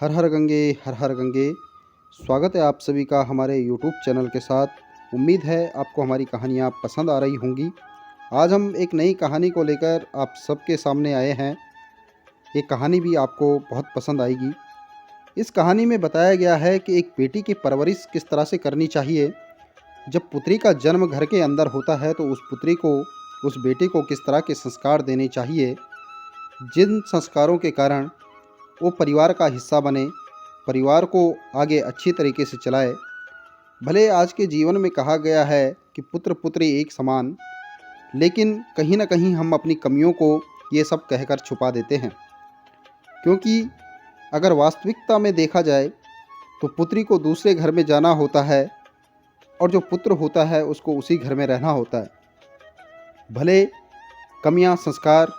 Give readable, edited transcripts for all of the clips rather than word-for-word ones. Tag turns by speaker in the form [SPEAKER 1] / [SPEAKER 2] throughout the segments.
[SPEAKER 1] हर हर गंगे हर हर गंगे। स्वागत है आप सभी का हमारे यूट्यूब चैनल के साथ। उम्मीद है आपको हमारी कहानियाँ पसंद आ रही होंगी। आज हम एक नई कहानी को लेकर आप सबके सामने आए हैं। ये कहानी भी आपको बहुत पसंद आएगी। इस कहानी में बताया गया है कि एक बेटी की परवरिश किस तरह से करनी चाहिए। जब पुत्री का जन्म घर के अंदर होता है तो उस पुत्री को, उस बेटी को किस तरह के संस्कार देने चाहिए, जिन संस्कारों के कारण वो परिवार का हिस्सा बने, परिवार को आगे अच्छी तरीके से चलाए। भले आज के जीवन में कहा गया है कि पुत्र पुत्री एक समान, लेकिन कहीं ना कहीं हम अपनी कमियों को ये सब कहकर छुपा देते हैं। क्योंकि अगर वास्तविकता में देखा जाए तो पुत्री को दूसरे घर में जाना होता है और जो पुत्र होता है उसको उसी घर में रहना होता है। भले कमियां, संस्कार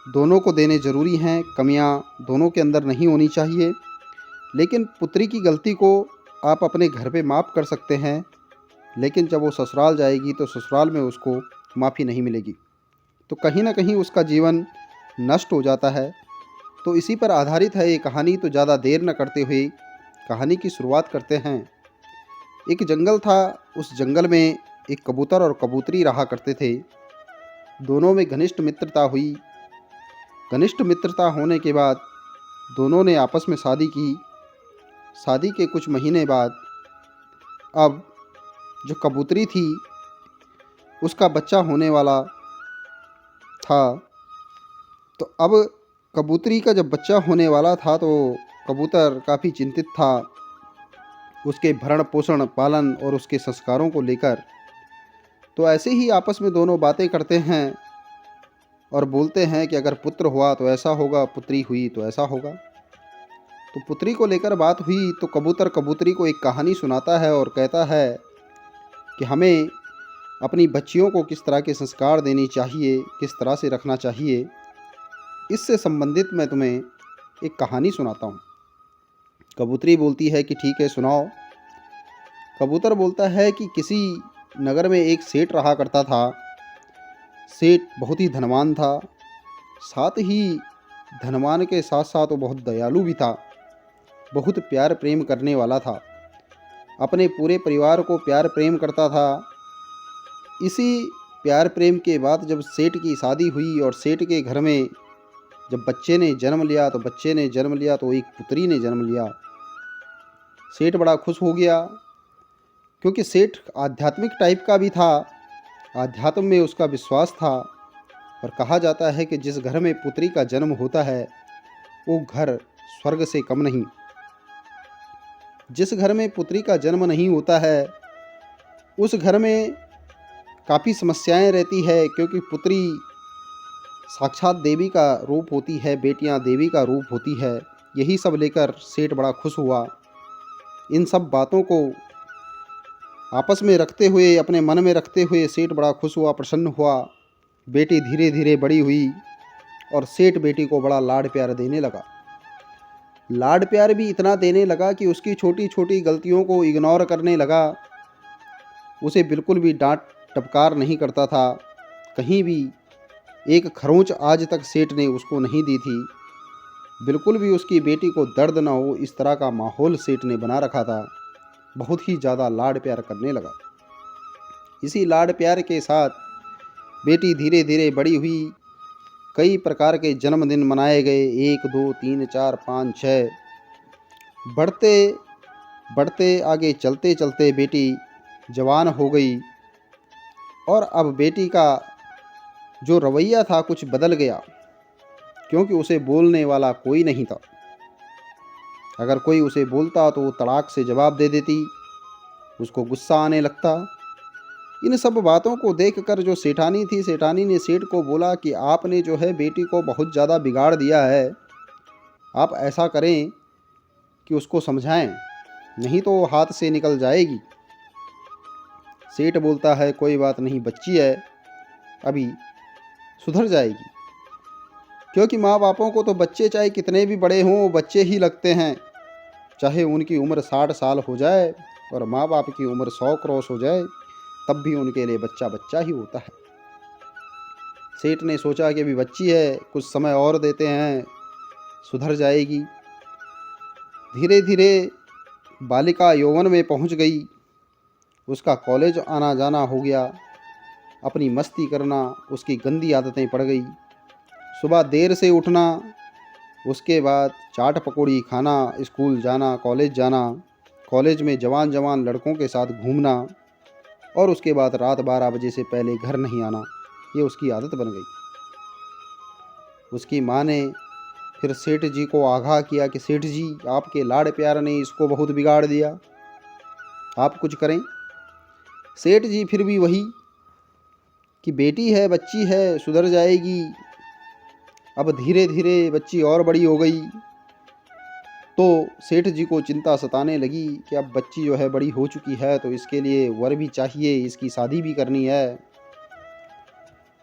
[SPEAKER 1] दोनों को देने ज़रूरी हैं, कमियां दोनों के अंदर नहीं होनी चाहिए, लेकिन पुत्री की गलती को आप अपने घर पे माफ़ कर सकते हैं, लेकिन जब वो ससुराल जाएगी तो ससुराल में उसको माफ़ी नहीं मिलेगी, तो कहीं ना कहीं उसका जीवन नष्ट हो जाता है। तो इसी पर आधारित है ये कहानी। तो ज़्यादा देर न करते हुए कहानी की शुरुआत करते हैं। एक जंगल था, उस जंगल में एक कबूतर और कबूतरी रहा करते थे। दोनों में घनिष्ठ मित्रता हुई। घनिष्ठ मित्रता होने के बाद दोनों ने आपस में शादी की। शादी के कुछ महीने बाद अब जो कबूतरी थी उसका बच्चा होने वाला था। तो अब कबूतरी का जब बच्चा होने वाला था तो कबूतर काफ़ी चिंतित था उसके भरण पोषण, पालन और उसके संस्कारों को लेकर। तो ऐसे ही आपस में दोनों बातें करते हैं और बोलते हैं कि अगर पुत्र हुआ तो ऐसा होगा, पुत्री हुई तो ऐसा होगा। तो पुत्री को लेकर बात हुई तो कबूतर कबूतरी को एक कहानी सुनाता है और कहता है कि हमें अपनी बच्चियों को किस तरह के संस्कार देने चाहिए, किस तरह से रखना चाहिए। इससे संबंधित मैं तुम्हें एक कहानी सुनाता हूँ। कबूतरी बोलती है कि ठीक है, सुनाओ। कबूतर बोलता है कि किसी नगर में एक सेठ रहा करता था। सेठ बहुत ही धनवान था, साथ ही धनवान के साथ साथ वो बहुत दयालु भी था, बहुत प्यार प्रेम करने वाला था, अपने पूरे परिवार को प्यार प्रेम करता था। इसी प्यार प्रेम के बाद जब सेठ की शादी हुई और सेठ के घर में जब बच्चे ने जन्म लिया तो एक पुत्री ने जन्म लिया। सेठ बड़ा खुश हो गया, क्योंकि सेठ आध्यात्मिक टाइप का भी था, आध्यात्म में उसका विश्वास था। और कहा जाता है कि जिस घर में पुत्री का जन्म होता है वो घर स्वर्ग से कम नहीं। जिस घर में पुत्री का जन्म नहीं होता है उस घर में काफ़ी समस्याएं रहती है, क्योंकि पुत्री साक्षात देवी का रूप होती है, बेटियां देवी का रूप होती है। यही सब लेकर सेठ बड़ा खुश हुआ। इन सब बातों को आपस में रखते हुए, अपने मन में रखते हुए सेठ बड़ा खुश हुआ, प्रसन्न हुआ। बेटी धीरे धीरे बड़ी हुई और सेठ बेटी को बड़ा लाड प्यार देने लगा। लाड प्यार भी इतना देने लगा कि उसकी छोटी छोटी गलतियों को इग्नोर करने लगा। उसे बिल्कुल भी डांट टपकार नहीं करता था। कहीं भी एक खरोंच आज तक सेठ ने उसको नहीं दी थी। बिल्कुल भी उसकी बेटी को दर्द ना हो, इस तरह का माहौल सेठ ने बना रखा था। बहुत ही ज़्यादा लाड प्यार करने लगा। इसी लाड प्यार के साथ बेटी धीरे धीरे बड़ी हुई। कई प्रकार के जन्मदिन मनाए गए, 1 2 3 4 5 6। बढ़ते बढ़ते आगे चलते चलते बेटी जवान हो गई और अब बेटी का जो रवैया था कुछ बदल गया, क्योंकि उसे बोलने वाला कोई नहीं था। अगर कोई उसे बोलता तो वो तड़ाक से जवाब दे देती, उसको गुस्सा आने लगता। इन सब बातों को देखकर जो सेठानी थी, सेठानी ने सेठ को बोला कि आपने जो है बेटी को बहुत ज़्यादा बिगाड़ दिया है। आप ऐसा करें कि उसको समझाएं, नहीं तो वो हाथ से निकल जाएगी। सेठ बोलता है कोई बात नहीं, बच्ची है, अभी सुधर जाएगी। क्योंकि माँ बापों को तो बच्चे चाहे कितने भी बड़े हों वो बच्चे ही लगते हैं। चाहे उनकी उम्र 60 साल हो जाए और माँ बाप की उम्र 100 क्रॉस हो जाए, तब भी उनके लिए बच्चा बच्चा ही होता है। सेठ ने सोचा कि अभी बच्ची है, कुछ समय और देते हैं, सुधर जाएगी। धीरे धीरे बालिका यौवन में पहुंच गई। उसका कॉलेज आना जाना हो गया। अपनी मस्ती करना उसकी गंदी आदतें पड़ गई। सुबह देर से उठना, उसके बाद चाट पकौड़ी खाना, स्कूल जाना, कॉलेज में जवान जवान लड़कों के साथ घूमना, और उसके बाद रात 12 बजे से पहले घर नहीं आना, ये उसकी आदत बन गई। उसकी माँ ने फिर सेठ जी को आगाह किया कि सेठ जी, आपके लाड़ प्यार ने इसको बहुत बिगाड़ दिया, आप कुछ करें। सेठ जी फिर भी वही कि बेटी है, बच्ची है, सुधर जाएगी। अब धीरे धीरे बच्ची और बड़ी हो गई तो सेठ जी को चिंता सताने लगी कि अब बच्ची जो है बड़ी हो चुकी है तो इसके लिए वर भी चाहिए, इसकी शादी भी करनी है।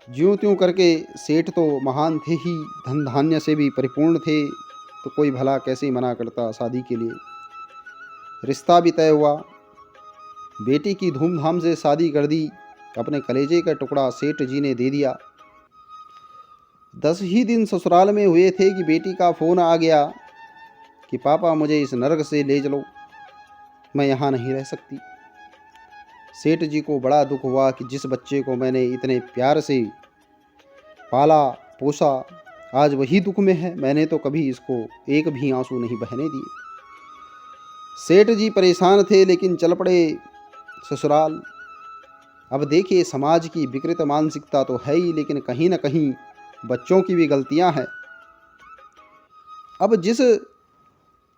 [SPEAKER 1] ज्यों त्यों करके सेठ तो महान थे ही, धन धान्य से भी परिपूर्ण थे, तो कोई भला कैसे मना करता शादी के लिए। रिश्ता भी तय हुआ। बेटी की धूमधाम से शादी कर दी। अपने कलेजे का टुकड़ा सेठ जी ने दे दिया। 10 ही दिन ससुराल में हुए थे कि बेटी का फ़ोन आ गया कि पापा मुझे इस नरक से ले चलो, मैं यहाँ नहीं रह सकती। सेठ जी को बड़ा दुख हुआ कि जिस बच्चे को मैंने इतने प्यार से पाला पोसा, आज वही दुख में है। मैंने तो कभी इसको एक भी आंसू नहीं बहने दिए। सेठ जी परेशान थे लेकिन चल पड़े ससुराल। अब देखिए, समाज की विकृत मानसिकता तो है ही, लेकिन कहीं ना कहीं बच्चों की भी गलतियां हैं। अब जिस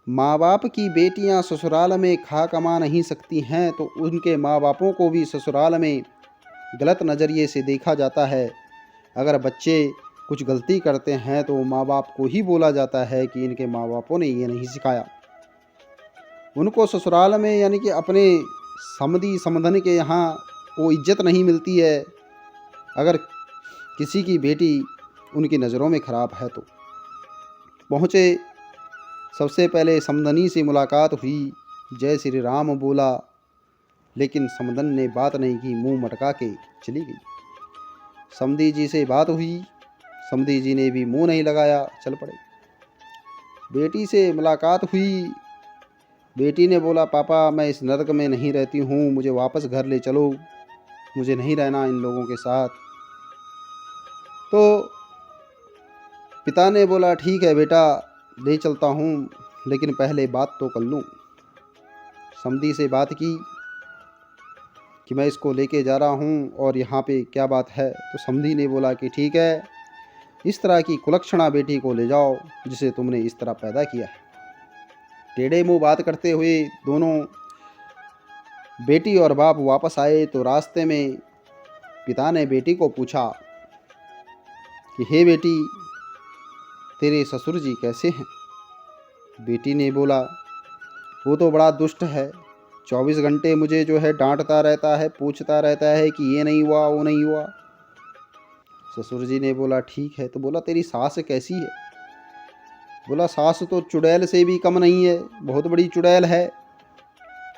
[SPEAKER 1] माँ बाप की बेटियां ससुराल में खा कमा नहीं सकती हैं तो उनके माँ बापों को भी ससुराल में गलत नज़रिए से देखा जाता है। अगर बच्चे कुछ गलती करते हैं तो माँ बाप को ही बोला जाता है कि इनके माँ बापों ने ये नहीं सिखाया। उनको ससुराल में यानी कि अपने समधी समधन के यहाँ वो इज्जत नहीं मिलती है अगर किसी की बेटी उनकी नज़रों में ख़राब है तो। पहुँचे, सबसे पहले समधनी से मुलाकात हुई, जय श्री राम बोला, लेकिन समधन ने बात नहीं की, मुंह मटका के चली गई। समधी जी से बात हुई, समधी जी ने भी मुंह नहीं लगाया, चल पड़े। बेटी से मुलाकात हुई, बेटी ने बोला पापा मैं इस नरक में नहीं रहती हूँ, मुझे वापस घर ले चलो, मुझे नहीं रहना इन लोगों के साथ। तो पिता ने बोला ठीक है बेटा, ले चलता हूँ, लेकिन पहले बात तो कर लूँ। समधी से बात की कि मैं इसको लेके जा रहा हूँ और यहाँ पे क्या बात है। तो समधी ने बोला कि ठीक है, इस तरह की कुलक्षणा बेटी को ले जाओ जिसे तुमने इस तरह पैदा किया है। टेढ़े मुँह बात करते हुए दोनों बेटी और बाप वापस आए तो रास्ते में पिता ने बेटी को पूछा कि हे बेटी, तेरे ससुर जी कैसे हैं। बेटी ने बोला वो तो बड़ा दुष्ट है, 24 घंटे मुझे जो है डांटता रहता है, पूछता रहता है कि ये नहीं हुआ वो नहीं हुआ। ससुर जी ने बोला ठीक है। तो बोला तेरी सास कैसी है। बोला सास तो चुड़ैल से भी कम नहीं है, बहुत बड़ी चुड़ैल है,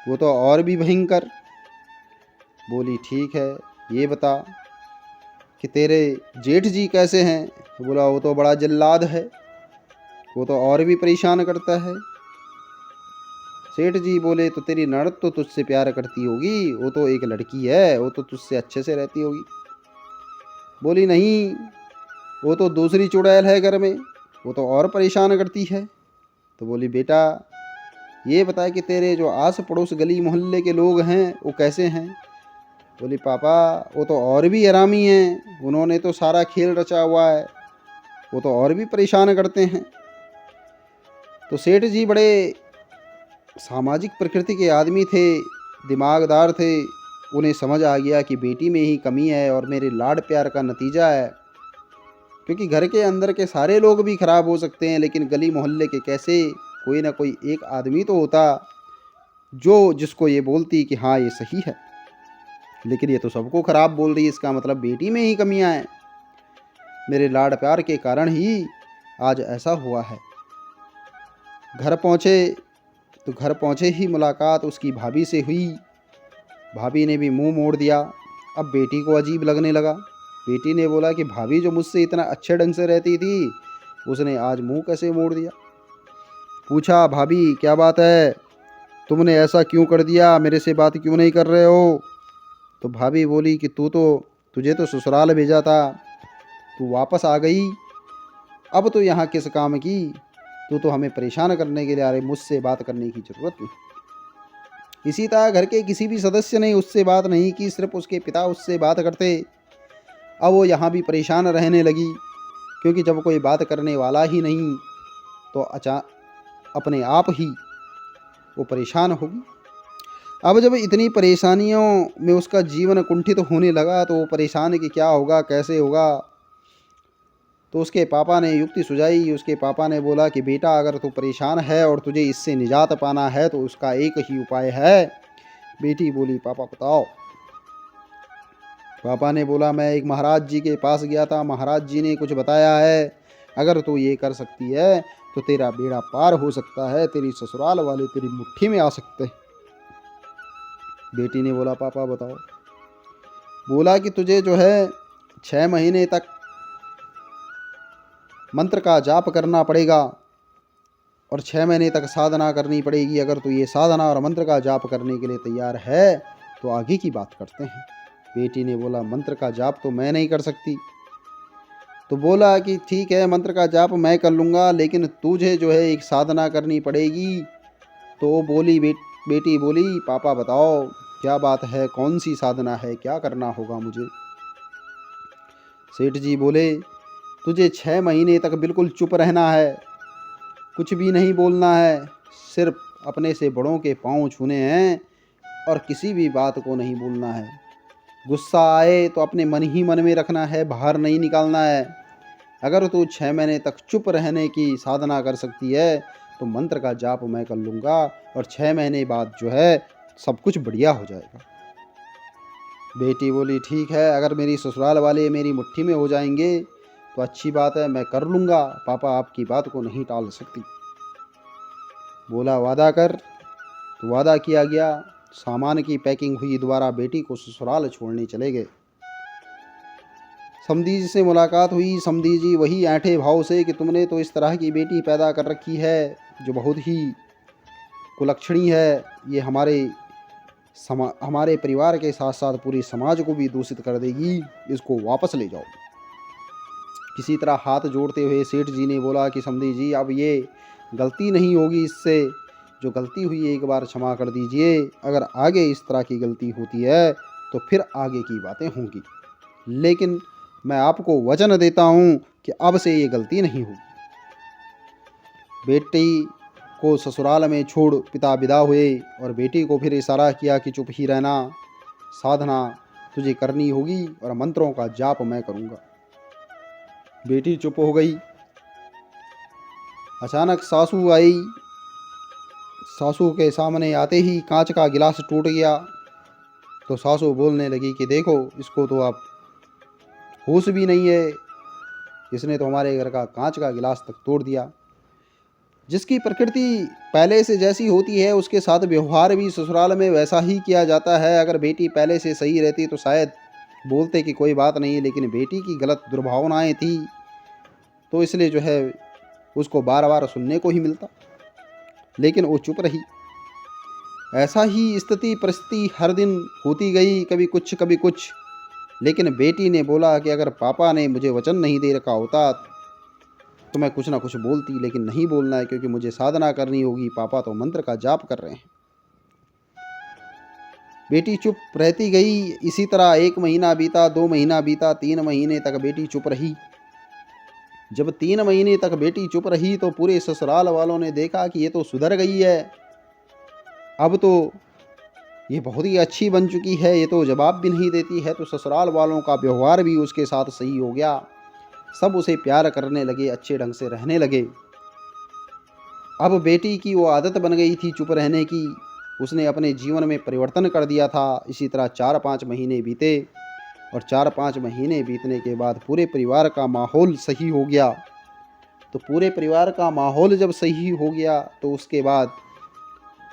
[SPEAKER 1] वो तो और भी भयंकर। बोली ठीक है, ये बता कि तेरे जेठ जी कैसे हैं। बोला वो तो बड़ा जल्लाद है, वो तो और भी परेशान करता है। सेठ जी बोले तो तेरी ननद तो तुझसे प्यार करती होगी, वो तो एक लड़की है, वो तो तुझसे अच्छे से रहती होगी। बोली नहीं, वो तो दूसरी चुड़ैल है घर में, वो तो और परेशान करती है। तो बोली बेटा ये बता कि तेरे जो आस पड़ोस गली मोहल्ले के लोग हैं वो कैसे हैं। बोली पापा वो तो और भी हरामी हैं, उन्होंने तो सारा खेल रचा हुआ है, वो तो और भी परेशान करते हैं। तो सेठ जी बड़े सामाजिक प्रकृति के आदमी थे, दिमागदार थे। उन्हें समझ आ गया कि बेटी में ही कमी है और मेरे लाड़ प्यार का नतीजा है, क्योंकि घर के अंदर के सारे लोग भी खराब हो सकते हैं लेकिन गली मोहल्ले के कैसे कोई ना कोई एक आदमी तो होता जो जिसको ये बोलती कि हाँ ये सही है, लेकिन ये तो सबको खराब बोल रही है, इसका मतलब बेटी में ही कमियां हैं। मेरे लाड़ प्यार के कारण ही आज ऐसा हुआ है। घर पहुँचे ही मुलाकात उसकी भाभी से हुई। भाभी ने भी मुंह मोड़ दिया। अब बेटी को अजीब लगने लगा। बेटी ने बोला कि भाभी जो मुझसे इतना अच्छे ढंग से रहती थी उसने आज मुंह कैसे मोड़ दिया। पूछा, भाभी क्या बात है, तुमने ऐसा क्यों कर दिया, मेरे से बात क्यों नहीं कर रहे हो? तो भाभी बोली कि तुझे तो ससुराल भेजा था, तू वापस आ गई, अब तो यहाँ किस काम की? तू तो हमें परेशान करने के लिए आ रही, मुझसे बात करने की ज़रूरत नहीं। इसी तरह घर के किसी भी सदस्य ने उससे बात नहीं की, सिर्फ उसके पिता उससे बात करते। अब वो यहाँ भी परेशान रहने लगी, क्योंकि जब कोई बात करने वाला ही नहीं तो अपने आप ही वो परेशान होगी। अब जब इतनी परेशानियों में उसका जीवन कुंठित होने लगा तो वो परेशान कि क्या होगा, कैसे होगा। तो उसके पापा ने युक्ति सुझाई। उसके पापा ने बोला कि बेटा, अगर तू परेशान है और तुझे इससे निजात पाना है तो उसका एक ही उपाय है। बेटी बोली, पापा बताओ। पापा ने बोला, मैं एक महाराज जी के पास गया था, महाराज जी ने कुछ बताया है, अगर तू ये कर सकती है तो तेरा बेड़ा पार हो सकता है, तेरी ससुराल वाले तेरी मुट्ठी में आ सकते हैं। बेटी ने बोला, पापा बताओ। बोला कि तुझे जो है 6 महीने तक मंत्र का जाप करना पड़ेगा और 6 महीने तक साधना करनी पड़ेगी। अगर तू ये साधना और मंत्र का जाप करने के लिए तैयार है तो आगे की बात करते हैं। बेटी ने बोला, मंत्र का जाप तो मैं नहीं कर सकती। तो बोला कि ठीक है, मंत्र का जाप मैं कर लूँगा, लेकिन तुझे जो है एक साधना करनी पड़ेगी। तो बेटी बोली, पापा बताओ क्या बात है, कौन सी साधना है, क्या करना होगा मुझे? सेठ जी बोले, तुझे 6 महीने तक बिल्कुल चुप रहना है, कुछ भी नहीं बोलना है, सिर्फ अपने से बड़ों के पाँव छूने हैं और किसी भी बात को नहीं बोलना है। गुस्सा आए तो अपने मन ही मन में रखना है, बाहर नहीं निकालना है। अगर तू 6 महीने तक चुप रहने की साधना कर सकती है तो मंत्र का जाप मैं कर लूँगा और 6 महीने बाद जो है सब कुछ बढ़िया हो जाएगा। बेटी बोली, ठीक है, अगर मेरी ससुराल वाले मेरी मुट्ठी में हो जाएंगे तो अच्छी बात है, मैं कर लूँगा, पापा आपकी बात को नहीं टाल सकती। बोला, वादा कर। तो वादा किया गया। सामान की पैकिंग हुई, दोबारा बेटी को ससुराल छोड़ने चले गए। समधी जी से मुलाकात हुई। समधी जी वही ऐंठे भाव से कि तुमने तो इस तरह की बेटी पैदा कर रखी है जो बहुत ही कुलक्षणी है, ये हमारे परिवार के साथ साथ पूरे समाज को भी दूषित कर देगी, इसको वापस ले जाओ। किसी तरह हाथ जोड़ते हुए सेठ जी ने बोला कि समधी जी, अब ये गलती नहीं होगी, इससे जो गलती हुई एक बार क्षमा कर दीजिए, अगर आगे इस तरह की गलती होती है तो फिर आगे की बातें होंगी, लेकिन मैं आपको वचन देता हूँ कि अब से ये गलती नहीं होगी। बेटी को ससुराल में छोड़ पिता विदा हुए और बेटी को फिर इशारा किया कि चुप ही रहना, साधना तुझे करनी होगी और मंत्रों का जाप मैं करूँगा। बेटी चुप हो गई। अचानक सासू आई। सासू के सामने आते ही कांच का गिलास टूट गया। तो सासू बोलने लगी कि देखो, इसको तो आप होश भी नहीं है, इसने तो हमारे घर का कांच का गिलास तक तोड़ दिया। जिसकी प्रकृति पहले से जैसी होती है उसके साथ व्यवहार भी ससुराल में वैसा ही किया जाता है। अगर बेटी पहले से सही रहती तो शायद बोलते कि कोई बात नहीं, लेकिन बेटी की गलत दुर्भावनाएं थी तो इसलिए जो है उसको बार बार सुनने को ही मिलता, लेकिन वो चुप रही। ऐसा ही स्थिति परिस्थिति हर दिन होती गई, कभी कुछ कभी कुछ। लेकिन बेटी ने बोला कि अगर पापा ने मुझे वचन नहीं दे रखा होता तो मैं कुछ ना कुछ बोलती, लेकिन नहीं बोलना है क्योंकि मुझे साधना करनी होगी, पापा तो मंत्र का जाप कर रहे हैं। बेटी चुप रहती गई। इसी तरह 1 महीना बीता, 2 महीना बीता, 3 महीने तक बेटी चुप रही। जब 3 महीने तक बेटी चुप रही तो पूरे ससुराल वालों ने देखा कि ये तो सुधर गई है, अब तो ये बहुत ही अच्छी बन चुकी है, ये तो जवाब भी नहीं देती है। तो ससुराल वालों का व्यवहार भी उसके साथ सही हो गया, सब उसे प्यार करने लगे, अच्छे ढंग से रहने लगे। अब बेटी की वो आदत बन गई थी चुप रहने की, उसने अपने जीवन में परिवर्तन कर दिया था। इसी तरह 4-5 महीने बीते और 4-5 महीने बीतने के बाद पूरे परिवार का माहौल सही हो गया। तो पूरे परिवार का माहौल जब सही हो गया तो उसके बाद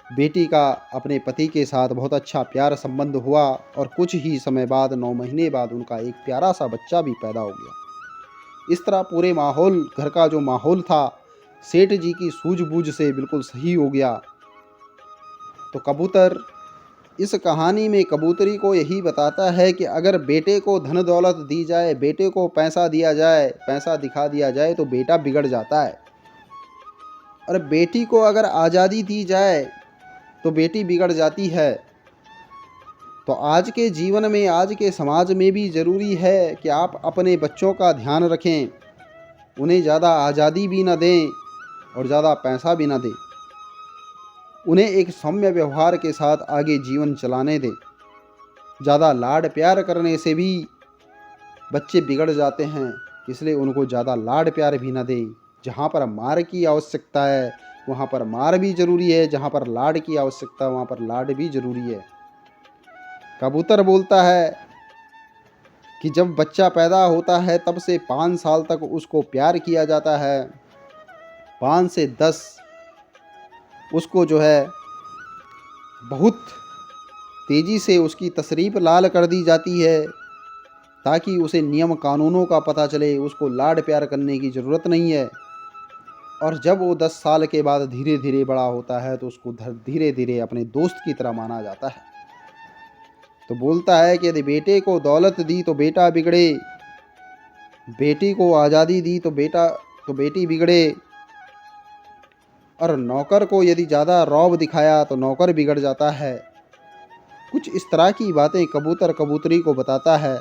[SPEAKER 1] बेटी का अपने पति के साथ बहुत अच्छा प्यार संबंध हुआ और कुछ ही समय बाद 9 महीने बाद उनका एक प्यारा सा बच्चा भी पैदा हो गया। इस तरह पूरे माहौल, घर का जो माहौल था सेठ जी की सूझबूझ से बिल्कुल सही हो गया। तो कबूतर इस कहानी में कबूतरी को यही बताता है कि अगर बेटे को धन दौलत दी जाए, बेटे को पैसा दिया जाए, पैसा दिखा दिया जाए तो बेटा बिगड़ जाता है, और बेटी को अगर आज़ादी दी जाए तो बेटी बिगड़ जाती है। तो आज के जीवन में, आज के समाज में भी ज़रूरी है कि आप अपने बच्चों का ध्यान रखें, उन्हें ज़्यादा आज़ादी भी ना दें और ज़्यादा पैसा भी ना दें। उन्हें एक सौम्य व्यवहार के साथ आगे जीवन चलाने दें। ज़्यादा लाड प्यार करने से भी बच्चे बिगड़ जाते हैं, इसलिए उनको ज़्यादा लाड प्यार भी ना दें। जहाँ पर मार की आवश्यकता है वहाँ पर मार भी ज़रूरी है, जहाँ पर लाड की आवश्यकता है वहाँ पर लाड भी ज़रूरी है। कबूतर बोलता है कि जब बच्चा पैदा होता है तब से 5 साल तक उसको प्यार किया जाता है, 5 से 10 उसको जो है बहुत तेज़ी से उसकी तशरीफ़ लाल कर दी जाती है, ताकि उसे नियम कानूनों का पता चले, उसको लाड प्यार करने की ज़रूरत नहीं है। और जब वो 10 साल के बाद धीरे धीरे बड़ा होता है तो उसको धीरे धीरे अपने दोस्त की तरह माना जाता है। तो बोलता है कि यदि बेटे को दौलत दी तो बेटा बिगड़े, बेटी को आज़ादी दी तो बेटी बिगड़े, और नौकर को यदि ज़्यादा रौब दिखाया तो नौकर बिगड़ जाता है। कुछ इस तरह की बातें कबूतर कबूतरी को बताता है,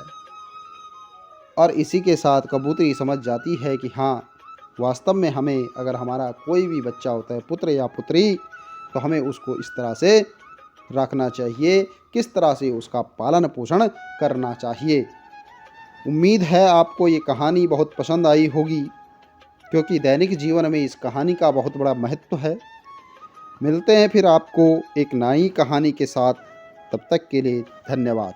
[SPEAKER 1] और इसी के साथ कबूतरी समझ जाती है कि हाँ, वास्तव में हमें अगर हमारा कोई भी बच्चा होता है, पुत्र या पुत्री, तो हमें उसको इस तरह से रखना चाहिए, किस तरह से उसका पालन पोषण करना चाहिए। उम्मीद है आपको ये कहानी बहुत पसंद आई होगी, क्योंकि दैनिक जीवन में इस कहानी का बहुत बड़ा महत्व है। मिलते हैं फिर आपको एक नई कहानी के साथ, तब तक के लिए धन्यवाद।